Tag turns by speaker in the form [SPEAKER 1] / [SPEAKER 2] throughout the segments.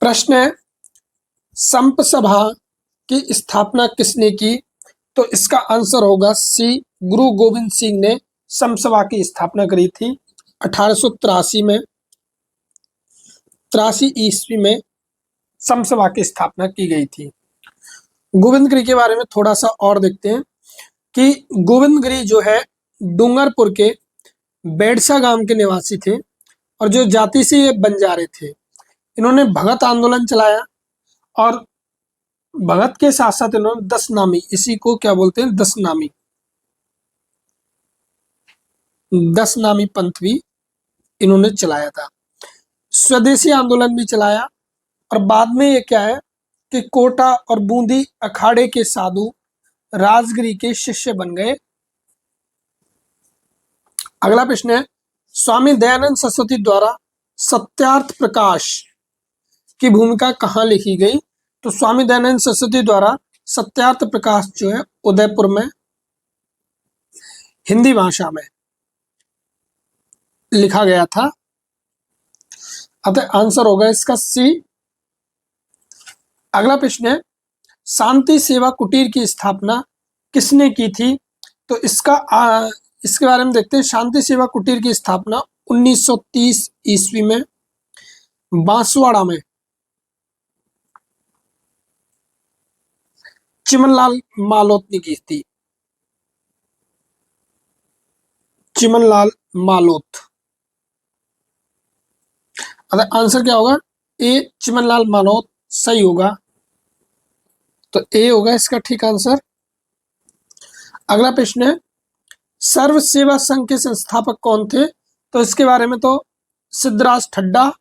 [SPEAKER 1] प्रश्न है, संप सभा की स्थापना किसने की? तो इसका आंसर होगा सी, गुरु गोविंद सिंह ने संप सभा की स्थापना करी थी 1883 में, 83 ईस्वी में संप सभा की स्थापना की गई थी। गोविंदगिरी के बारे में थोड़ा सा और देखते हैं कि गोविंदगिरी जो है डूंगरपुर के बेड़सा गांव के निवासी थे और जो जाति से ये बंजारे थे। इन्होंने भगत आंदोलन चलाया और भगत के साथ साथ इन्होंने दशनामी, इसी को क्या बोलते हैं, दशनामी पंथ भी इन्होंने चलाया था। स्वदेशी आंदोलन भी चलाया और बाद में ये क्या है कि कोटा और बूंदी अखाड़े के साधु राजगिरी के शिष्य बन गए। अगला प्रश्न है, स्वामी दयानंद सरस्वती द्वारा सत्यार्थ प्रकाश की भूमिका कहाँ लिखी गई? तो स्वामी दयानंद सरस्वती द्वारा सत्यार्थ प्रकाश जो है उदयपुर में हिंदी भाषा में लिखा गया था। अतः आंसर होगा इसका सी। अगला प्रश्न है, शांति सेवा कुटीर की स्थापना किसने की थी? तो इसके बारे में देखते हैं। शांति सेवा कुटीर की स्थापना 1930 ईस्वी में बांसवाड़ा में चिमनलाल मालोत ने की थी। चिमनलाल मालोत। अतः आंसर क्या होगा? ए, चिमनलाल मालोत सही होगा। तो ए होगा इसका ठीक आंसर। अगला प्रश्न है, सर्व सेवा संघ के संस्थापक कौन थे? तो इसके बारे में तो सिद्धराज ठड्डा,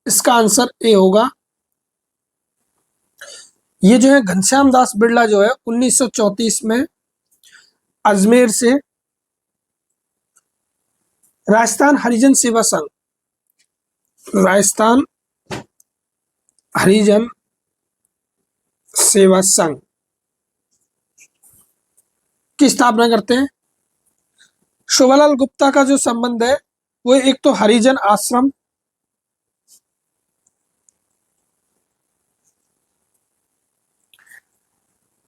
[SPEAKER 1] इसका आंसर ए होगा। ये जो है घनश्याम दास बिरला जो है 1934 में अजमेर से राजस्थान हरिजन सेवा संघ, राजस्थान हरिजन सेवा संघ की स्थापना करते हैं। शोभालाल गुप्ता का जो संबंध है वो एक तो हरिजन आश्रम,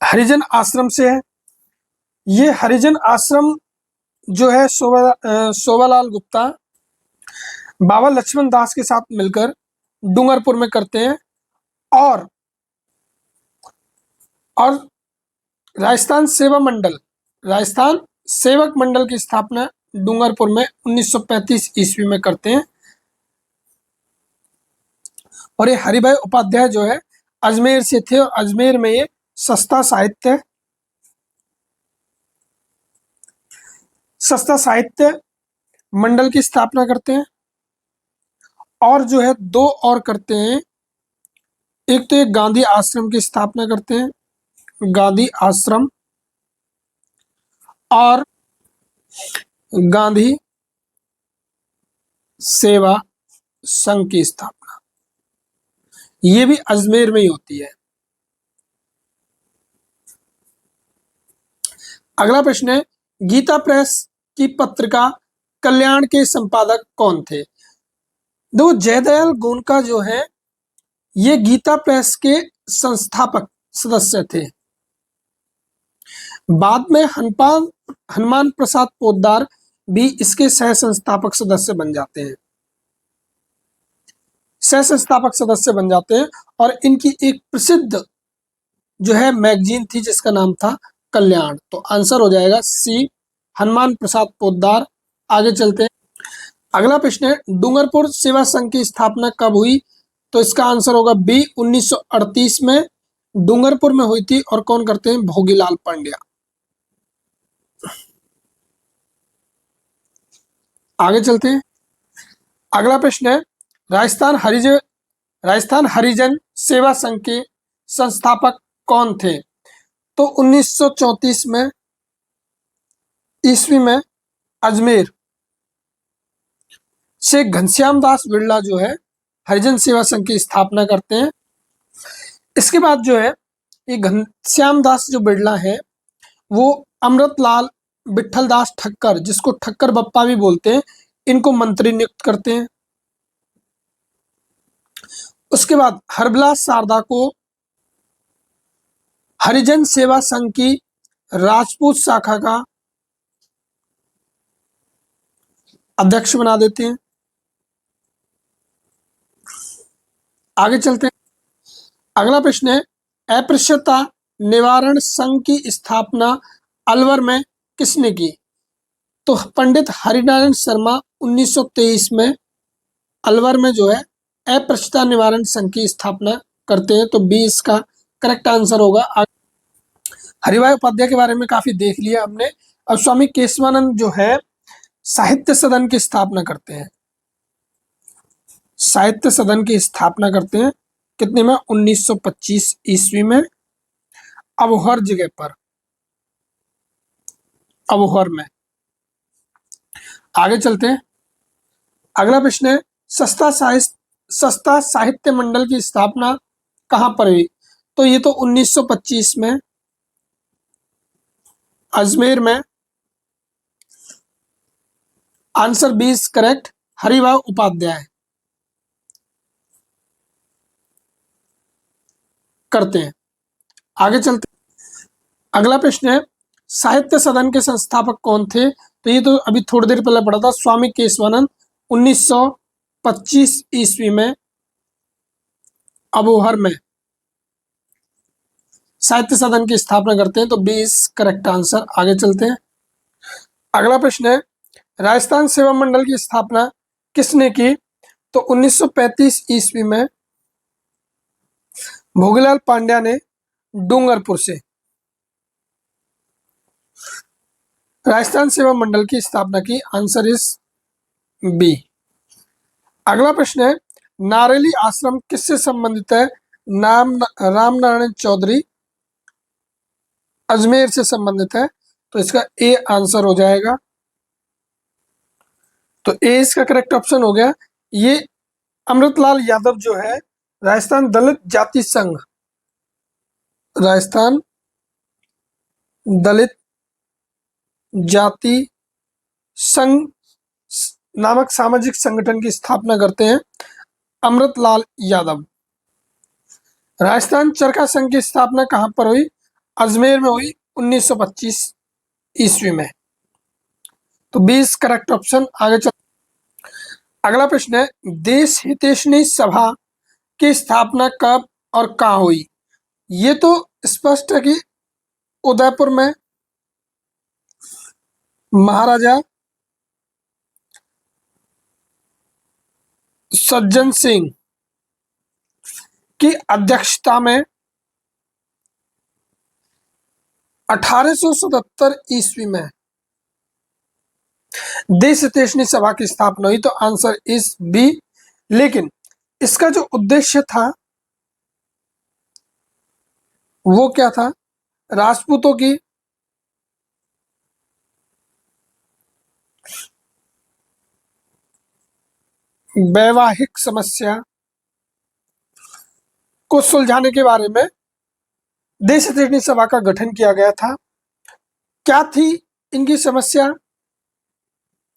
[SPEAKER 1] हरिजन आश्रम से है। ये हरिजन आश्रम जो है शोभालाल गुप्ता बाबा लक्ष्मण दास के साथ मिलकर डूंगरपुर में करते हैं और राजस्थान सेवक मंडल की स्थापना डूंगरपुर में 1935 ईस्वी में करते हैं। और ये हरिभाई उपाध्याय जो है अजमेर से थे और अजमेर में ये सस्ता साहित्य मंडल की स्थापना करते हैं। और जो है दो और करते हैं, एक तो एक गांधी आश्रम की स्थापना करते हैं, गांधी आश्रम, और गांधी सेवा संघ की स्थापना, ये भी अजमेर में ही होती है। अगला प्रश्न है, गीता प्रेस की पत्रिका कल्याण के संपादक कौन थे? दो जयदयाल गोनका जो है ये गीता प्रेस के संस्थापक सदस्य थे। बाद में हनुमान प्रसाद पोद्दार भी इसके सह संस्थापक सदस्य बन जाते हैं। और इनकी एक प्रसिद्ध जो है मैगजीन थी जिसका नाम था कल्याण। तो आंसर हो जाएगा सी, हनुमान प्रसाद पोद्दार। आगे चलते हैं। अगला प्रश्न है, डूंगरपुर सेवा संघ की स्थापना कब हुई? तो इसका आंसर होगा बी, 1938 में डूंगरपुर में हुई थी। और कौन करते हैं? भोगीलाल पांड्या। आगे चलते हैं। अगला प्रश्न है, राजस्थान हरिजन सेवा संघ के संस्थापक कौन थे? तो 1934 में ईस्वी में अजमेर से घनश्याम दास बिरला जो है हरिजन सेवा संघ की स्थापना करते हैं। इसके बाद जो है ये घनश्याम दास जो बिरला है वो अमृतलाल विठल दास ठक्कर, जिसको ठक्कर बप्पा भी बोलते हैं, इनको मंत्री नियुक्त करते हैं। उसके बाद हरबिलास शारदा को हरिजन सेवा संघ की राजपूत शाखा का अध्यक्ष बना देते हैं। आगे चलते हैं। अगला प्रश्न है, अस्पृश्यता निवारण संघ की स्थापना अलवर में किसने की? तो पंडित हरिनारायण शर्मा 1923 में अलवर में जो है अस्पृश्यता निवारण संघ की स्थापना करते हैं। तो बी इसका करेक्ट आंसर होगा। हरिभाई उपाध्याय के बारे में काफी देख लिया हमने। अब स्वामी केशवानंद जो है साहित्य सदन की स्थापना करते हैं। साहित्य सदन की स्थापना करते हैं कितने में? 1925 ईस्वी में अबोहर जगह पर, अबोहर में। आगे चलते हैं। अगला प्रश्न है, सस्ता साहित्य मंडल की स्थापना कहां पर हुई? तो ये तो 1925 में अजमेर में। Answer B is correct, Haribhai Upadhyay करते हैं। आगे चलते हैं। अगला प्रश्न है, साहित्य सदन के संस्थापक कौन थे? तो ये तो अभी थोड़ी देर पहले पढ़ा था, स्वामी केशवानंद 1925 ईस्वी में अबोहर में साहित्य सदन की स्थापना करते हैं। तो बी इज करेक्ट आंसर। आगे चलते हैं। अगला प्रश्न है, राजस्थान सेवा मंडल की स्थापना किसने की? तो 1935 ईस्वी में भोगीलाल पांड्या ने डूंगरपुर से राजस्थान सेवा मंडल की स्थापना की। Answer is B. अगला प्रश्न है, नारेली आश्रम किससे संबंधित है? राम नारायण चौधरी अजमेर से संबंधित है। तो इसका ए आंसर हो जाएगा। तो ए इसका करेक्ट ऑप्शन हो गया। ये अमृतलाल यादव जो है राजस्थान दलित जाति संघ, राजस्थान दलित जाति संघ नामक सामाजिक संगठन की स्थापना करते हैं अमृतलाल यादव। राजस्थान चरखा संघ की स्थापना कहां पर हुई? अजमेर में हुई 1925 ईस्वी में। तो 20 करेक्ट ऑप्शन। आगे चल। अगला प्रश्न है, देश हितैषणी सभा की स्थापना कब और कहां हुई? ये तो स्पष्ट है कि उदयपुर में महाराजा सज्जन सिंह की अध्यक्षता में 1877 ईस्वी में देश हितैषणी सभा की स्थापना हुई। तो आंसर इज बी। लेकिन इसका जो उद्देश्य था वो क्या था? राजपूतों की वैवाहिक समस्या को सुलझाने के बारे में देश हितैषणी सभा का गठन किया गया था। क्या थी इनकी समस्या?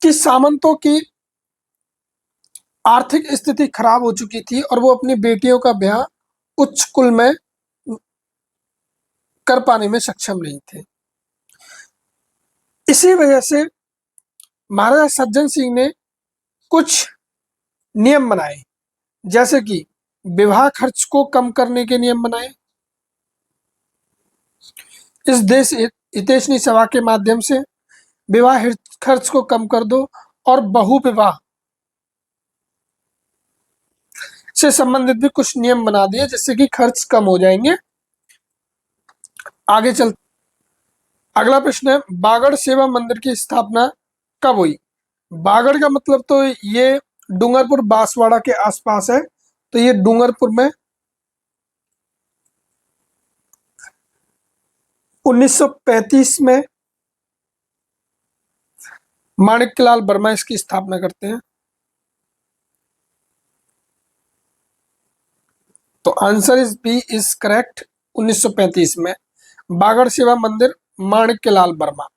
[SPEAKER 1] कि सामंतों की आर्थिक स्थिति खराब हो चुकी थी और वो अपनी बेटियों का ब्याह उच्च कुल में कर पाने में सक्षम नहीं थे। इसी वजह से महाराजा सज्जन सिंह ने कुछ नियम बनाए, जैसे कि विवाह खर्च को कम करने के नियम बनाए। इस देश हितैषणी सभा के माध्यम से विवाह खर्च को कम कर दो और बहु विवाह से संबंधित भी कुछ नियम बना दिए जिससे कि खर्च कम हो जाएंगे। आगे चल। अगला प्रश्न है, बागड़ सेवा मंदिर की स्थापना कब हुई? बागड़ का मतलब तो ये डूंगरपुर बांसवाड़ा के आसपास है। तो ये डूंगरपुर में 1935 में माणिक्यलाल वर्मा इसकी स्थापना करते हैं। तो answer is B is correct. 1935 में बागड़ सेवा मंदिर माणिक्यलाल वर्मा।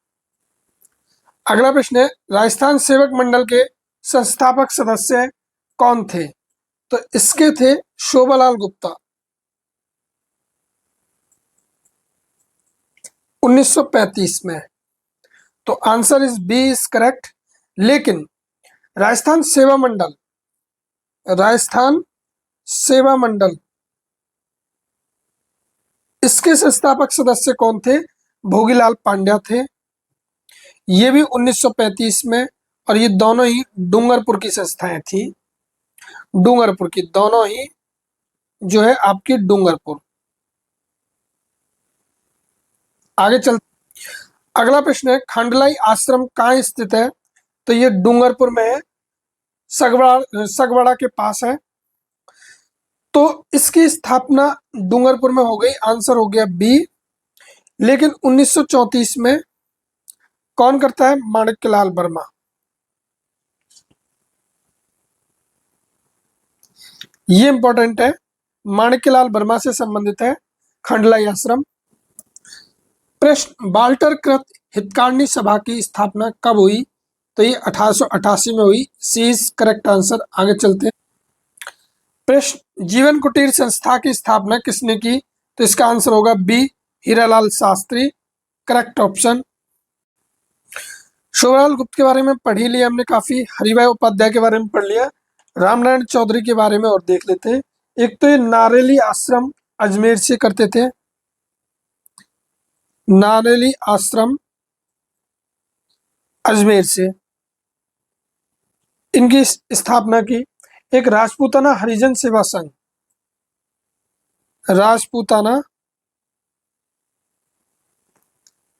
[SPEAKER 1] अगला प्रश्न है, राजस्थान सेवक मंडल के संस्थापक सदस्य कौन थे? तो इसके थे शोभालाल गुप्ता 1935 में। तो answer is B is correct. लेकिन राजस्थान सेवा मंडल, राजस्थान सेवा मंडल, इसके संस्थापक सदस्य कौन थे? भोगीलाल पांड्या थे। ये भी 1935 में, और ये दोनों ही डूंगरपुर की संस्थाएं थी। डूंगरपुर की, दोनों ही जो है आपकी डूंगरपुर। आगे चल, अगला प्रश्न है खंडलाई आश्रम कहाँ स्थित है? तो ये डूंगरपुर में है, सगवाड़ा के पास है। तो इसकी स्थापना डूंगरपुर में हो गई, आंसर हो गया बी। लेकिन 1934 में कौन करता है? माणिक्यलाल वर्मा। ये इंपॉर्टेंट है, माणिक्यलाल वर्मा से संबंधित है खंडलाई आश्रम। प्रश्न, बाल्टर कृत हितकारिणी सभा की स्थापना कब हुई? तो ये 1888 में हुई। सी इज करेक्ट आंसर। आगे चलते हैं। प्रश्न, जीवन कुटीर संस्था की स्थापना किसने की? तो इसका आंसर होगा B, Hiralal Shastri. Correct option. Shobhalal Gupta के बारे में पढ़ ही लिया हमने काफी, हरिभाई उपाध्याय के बारे में पढ़ लिया, रामनारायण चौधरी के बारे में और देख लेते हैं। एक तो ये नारेली आश्रम अजमेर से करते थे, नारेली आश्रम अजमेर से इनकी स्थापना की। एक राजपूताना हरिजन सेवा संघ, राजपूताना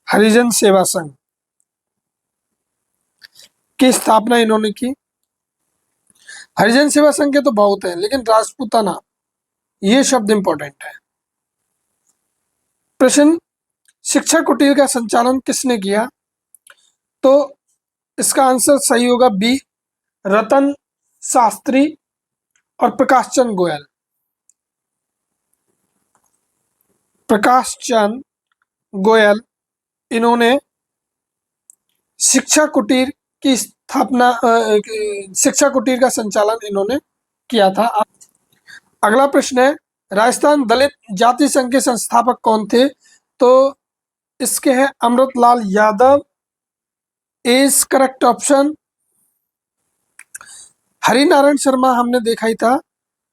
[SPEAKER 1] हरिजन सेवा संघ की स्थापना इन्होंने की। हरिजन सेवा संघ के तो बहुत है, लेकिन राजपूताना ये शब्द इंपॉर्टेंट है। प्रश्न, शिक्षा कुटीर का संचालन किसने किया? तो इसका आंसर सही होगा बी, रतन शास्त्री और प्रकाश चंद गोयल। प्रकाश चंद गोयल, इन्होंने शिक्षा कुटीर की स्थापना, शिक्षा कुटीर का संचालन इन्होंने किया था। अगला प्रश्न है, राजस्थान दलित जाति संघ के संस्थापक कौन थे? तो इसके हैं Amritlal Yadav is correct option. Harinarayan Sharma हमने देखा ही था,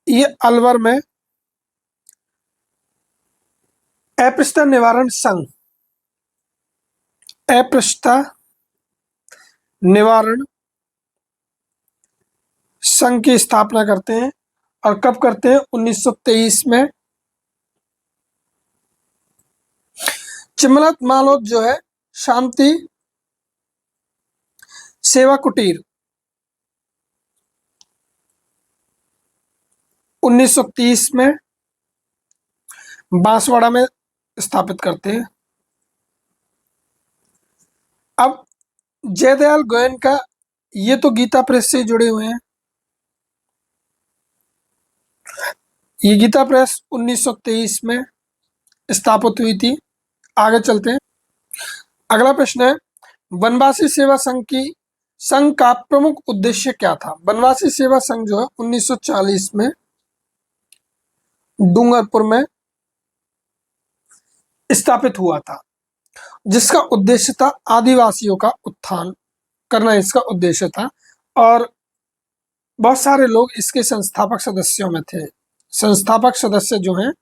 [SPEAKER 1] ये अलवर में अपृष्ठता निवारण संघ, अपृष्ठता निवारण संघ की स्थापना करते हैं। और कब करते हैं? 1923 में। चिमलत मालोद जो है शांति सेवा कुटीर 1930 में बांसवाड़ा में स्थापित करते हैं। अब जयदयाल गोयन का, ये तो गीता प्रेस से जुड़े हुए हैं, ये गीता प्रेस 1923 में स्थापित हुई थी। आगे चलते हैं। अगला प्रश्न है, वनवासी सेवा संघ का प्रमुख उद्देश्य क्या था? वनवासी सेवा संघ जो है 1940 में डूंगरपुर में स्थापित हुआ था, जिसका उद्देश्य था आदिवासियों का उत्थान करना, इसका उद्देश्य था। और बहुत सारे लोग इसके संस्थापक सदस्यों में थे। संस्थापक सदस्य जो हैं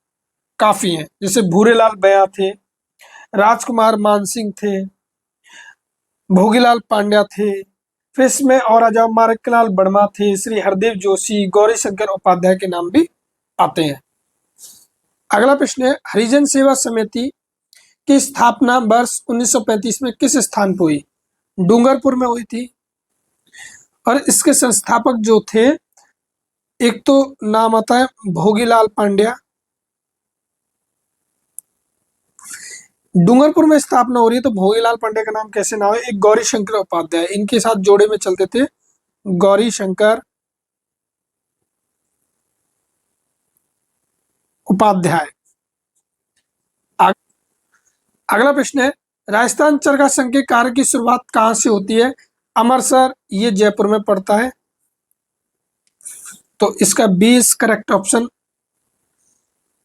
[SPEAKER 1] काफी हैं, जैसे भूरेलाल बया थे, राजकुमार मानसिंह थे, भोगीलाल पांड्या थे, फिर इसमें और आ जाओ माणिक्यलाल वर्मा थे, श्री हरदेव जोशी, गौरी शंकर उपाध्याय के नाम भी आते हैं। अगला प्रश्न है, हरिजन सेवा समिति की स्थापना वर्ष 1935 में किस स्थान पर हुई? डूंगरपुर में हुई थी। और इसके संस्थापक जो थे, एक तो नाम आता है भोगीलाल पांड्या, डूंगरपुर में स्थापना हो रही है तो भोगीलाल पांड्या का नाम कैसे ना हो। एक गौरी शंकर उपाध्याय, इनके साथ जोड़े में चलते थे, गौरी शंकर उपाध्याय। अगला प्रश्न है, राजस्थान चरखा संघ के कार्य की शुरुआत कहां से होती है? अमरसर, ये जयपुर में पड़ता है। तो इसका बी इज करेक्ट ऑप्शन।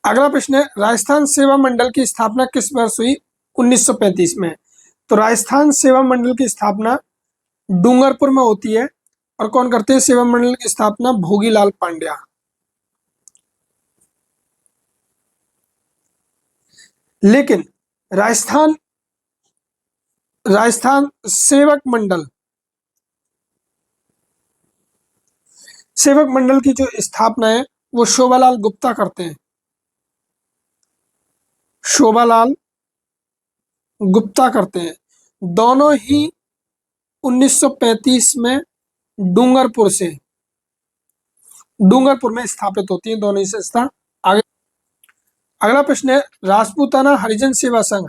[SPEAKER 1] अगला प्रश्न है, राजस्थान सेवा मंडल की स्थापना किस वर्ष हुई? 1935 में। तो राजस्थान सेवा मंडल की स्थापना डूंगरपुर में होती है। और कौन करते हैं सेवा मंडल की स्थापना? भोगीलाल पांड्या। लेकिन राजस्थान राजस्थान सेवक मंडल की जो स्थापना है वो शोभालाल गुप्ता करते हैं। शोभालाल गुप्ता करते हैं। दोनों ही 1935 में डूंगरपुर में स्थापित होती है दोनों ही संस्था। आगे अगला प्रश्न है, राजपूताना हरिजन सेवा संघ